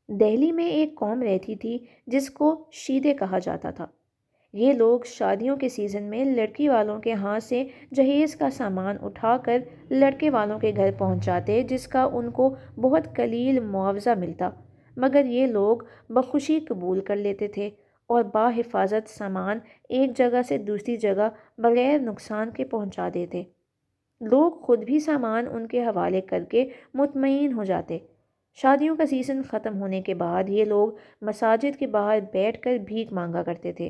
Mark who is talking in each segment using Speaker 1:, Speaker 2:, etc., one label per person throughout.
Speaker 1: دہلی میں ایک قوم رہتی تھی جس کو شیدے کہا جاتا تھا۔ یہ لوگ شادیوں کے سیزن میں لڑکی والوں کے ہاں سے جہیز کا سامان اٹھا کر لڑکے والوں کے گھر پہنچاتے، جس کا ان کو بہت قلیل معاوضہ ملتا، مگر یہ لوگ بخوشی قبول کر لیتے تھے اور باحفاظت سامان ایک جگہ سے دوسری جگہ بغیر نقصان کے پہنچا دیتے۔ لوگ خود بھی سامان ان کے حوالے کر کے مطمئن ہو جاتے۔ شادیوں کا سیزن ختم ہونے کے بعد یہ لوگ مساجد کے باہر بیٹھ کر بھیک مانگا کرتے تھے۔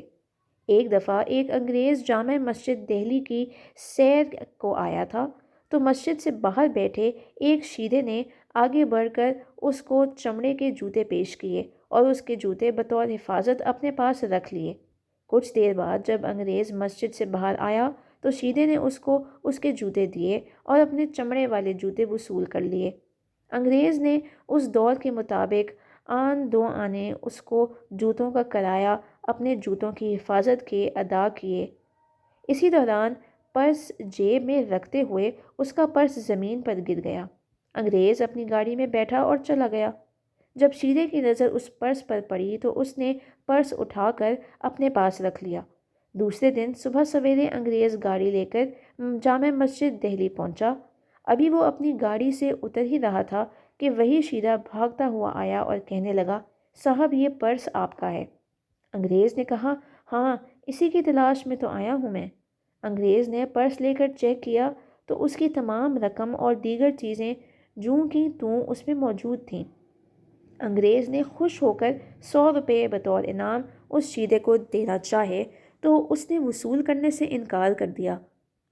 Speaker 1: ایک دفعہ ایک انگریز جامع مسجد دہلی کی سیر کو آیا تھا، تو مسجد سے باہر بیٹھے ایک شیدے نے آگے بڑھ کر اس کو چمڑے کے جوتے پیش کیے اور اس کے جوتے بطور حفاظت اپنے پاس رکھ لیے۔ کچھ دیر بعد جب انگریز مسجد سے باہر آیا تو شیدے نے اس کو اس کے جوتے دیے اور اپنے چمڑے والے جوتے وصول کر لیے۔ انگریز نے اس دور کے مطابق آن دو آنے اس کو جوتوں کا کرایہ اپنے جوتوں کی حفاظت کے ادا کیے۔ اسی دوران پرس جیب میں رکھتے ہوئے اس کا پرس زمین پر گر گیا۔ انگریز اپنی گاڑی میں بیٹھا اور چلا گیا۔ جب شیدے کی نظر اس پرس پر پڑی تو اس نے پرس اٹھا کر اپنے پاس رکھ لیا۔ دوسرے دن صبح سویرے انگریز گاڑی لے کر جامع مسجد دہلی پہنچا۔ ابھی وہ اپنی گاڑی سے اتر ہی رہا تھا کہ وہی شیدہ بھاگتا ہوا آیا اور کہنے لگا، صاحب یہ پرس آپ کا ہے۔ انگریز نے کہا، ہاں، اسی کی تلاش میں تو آیا ہوں میں۔ انگریز نے پرس لے کر چیک کیا تو اس کی تمام رقم اور دیگر چیزیں جوں کی توں اس میں موجود تھیں۔ انگریز نے خوش ہو کر 100 روپے بطور انعام اس شیدے کو دینا چاہے تو اس نے وصول کرنے سے انکار کر دیا۔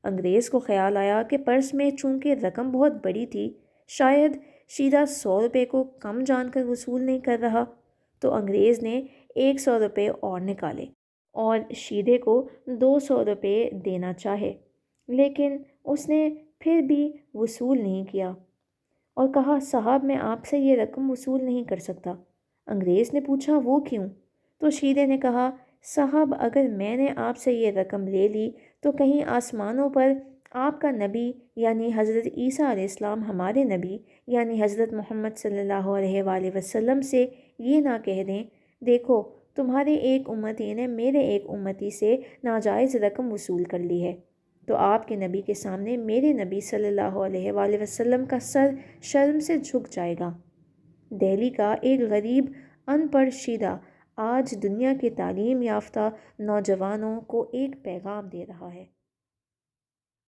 Speaker 1: انگریز کو خیال آیا کہ پرس میں چونکہ رقم بہت بڑی تھی، شاید شیدہ 100 روپے کو کم جان کر وصول نہیں کر رہا، تو انگریز نے 100 روپے اور نکالے اور شیدے کو 200 روپے دینا چاہے، لیکن اس نے پھر بھی وصول نہیں کیا اور کہا، صاحب میں آپ سے یہ رقم وصول نہیں کر سکتا۔ انگریز نے پوچھا، وہ کیوں؟ تو شیدے نے کہا، صاحب اگر میں نے آپ سے یہ رقم لے لی تو کہیں آسمانوں پر آپ کا نبی یعنی حضرت عیسیٰ علیہ السلام ہمارے نبی یعنی حضرت محمد صلی اللہ علیہ وآلہ وسلم سے یہ نہ کہہ دیں، دیکھو تمہارے ایک امتی نے میرے ایک امتی سے ناجائز رقم وصول کر لی ہے، تو آپ کے نبی کے سامنے میرے نبی صلی اللہ علیہ وآلہ وسلم کا سر شرم سے جھک جائے گا۔ دہلی کا ایک غریب ان پڑھ شیدہ آج دنیا کے تعلیم یافتہ نوجوانوں کو ایک پیغام دے رہا ہے۔